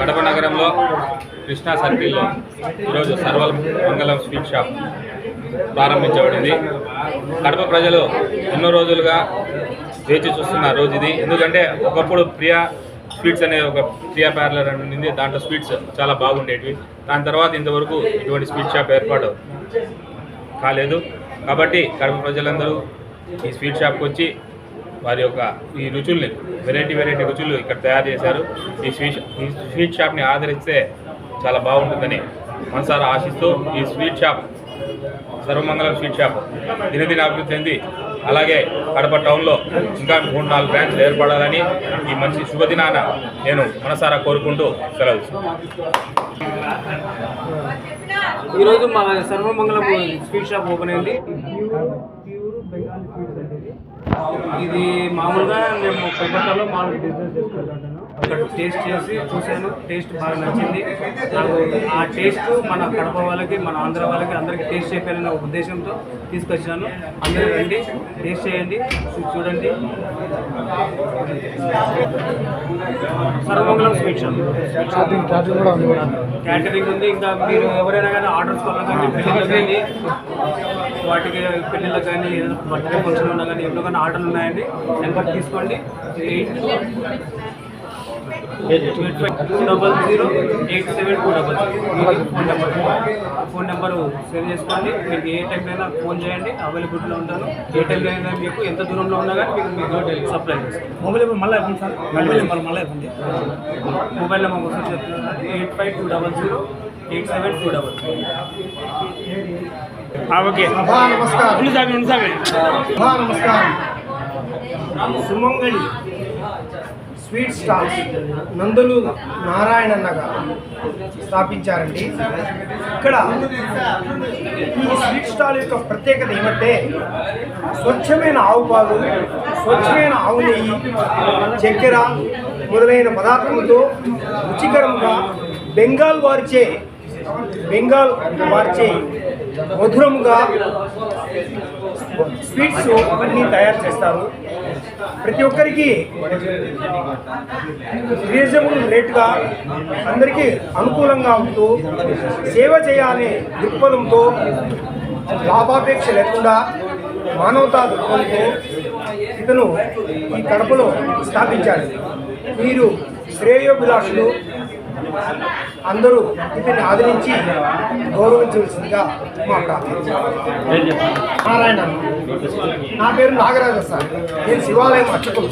కడప నగరంలో కృష్ణా సర్కిల్లో ఈరోజు సర్వమంగళం స్వీట్ షాప్ ప్రారంభించబడింది. కడప ప్రజలు ఎన్నో రోజులుగా వేచి చూస్తున్న రోజు ఇది. ఎందుకంటే ఒకప్పుడు ప్రియా స్వీట్స్ అనే ఒక ప్రియా పార్లర్ అని ఉంది. దాంట్లో స్వీట్స్ చాలా బాగుండేటివి. దాని తర్వాత ఇంతవరకు ఇటువంటి స్వీట్ షాప్ ఏర్పాటు కాలేదు. కాబట్టి కడప ప్రజలందరూ ఈ స్వీట్ షాప్కి వచ్చి వారి యొక్క ఈ రుచుల్ని వెరైటీ రుచులు ఇక్కడ తయారు చేశారు. ఈ స్వీట్ షాప్ని ఆదరిస్తే చాలా బాగుంటుందని మనసారా ఆశిస్తూ ఈ sweet shop Sarvamangalam sweet shop దినదిన అభివృద్ధి చెంది అలాగే కడప టౌన్లో ఇంకా 3-4 బ్రాంచ్లు ఏర్పడాలని ఈ మంచి శుభదినాన నేను మనసారా కోరుకుంటూ సెలవు. ఈరోజు మా సర్వమంగళం స్వీట్ షాప్ ఓపెన్ అయింది. ఇది మామూలుగా మేము కొల్కతాలో మామూలు బిజినెస్ చేసుకుంటాను. అక్కడ టేస్ట్ చేసి చూశాను, టేస్ట్ బాగా నచ్చింది. ఆ టేస్ట్ మన కడప వాళ్ళకి, మన ఆంధ్ర వాళ్ళకి అందరికీ టేస్ట్ చేయాలనే ఉద్దేశంతో తీసుకొచ్చాను. అందరూ రండి, టేస్ట్ చేయండి, చూడండి. సర్వమంగళం స్వీట్ షాప్ క్యాటరింగ్ ఉంది. ఇంకా మీరు ఎవరైనా కానీ ఆర్డర్స్ వల్ల కానీ పెళ్ళిళ్ళకి కానీ వాటికి పెళ్ళిళ్ళకి కానీ బర్త్డే ఫంక్షన్ ఉన్నా కానీ ఎప్పుడు కానీ ఆర్డర్లు ఉన్నాయండి. నెంబర్ తీసుకోండి 82008720. ఫోన్ నెంబరు సేవ్ చేసుకోండి. మీకు ఏ టైం అయినా ఫోన్ చేయండి, అవైలబుల్గా ఉంటాను. ఏ టైం అయినా మీకు ఎంత దూరంలో ఉన్నా కానీ మీకు సప్లై చేస్తాను. మొబైల్ నెంబర్ మళ్ళీ ఇవ్వండి సార్. మొబైల్ నెంబర్ మళ్ళీ ఇవ్వండి. మొబైల్ నెంబర్ ఒకసారి చెప్తున్నాను, 8520087200. ఓకే, నమస్కారం. సుమంగళి స్వీట్ స్టాల్స్ నందులు నారాయణన్న గారు స్థాపించారండి. ఇక్కడ ఈ స్వీట్ స్టాల్ యొక్క ప్రత్యేకత ఏమంటే స్వచ్ఛమైన ఆవు పాలు, స్వచ్ఛమైన ఆవు నెయ్యి, చక్కెర మొదలైన పదార్థాలతో రుచికరంగా బెంగాల్ వారిచే మధురంగా స్వీట్స్ అన్నీ తయారు చేస్తారు. ప్రతి ఒక్కరికి రీజనబుల్ రేట్గా అందరికీ అనుకూలంగా ఉంటూ సేవ చేయాలనే దృక్పథంతో లాభాపేక్ష లేకుండా మానవతా దృక్పథంతో ఇతను ఈ కడపలో స్థాపించాడు. మీరు శ్రేయోభిలాషులు అందరూ ఇతన్ని ఆదరించి గౌరవించవలసిందిగా మా ప్రార్థన. నారాయణ, నా పేరు నాగరాజ సార్. నేను శివాలయం అర్చకులు.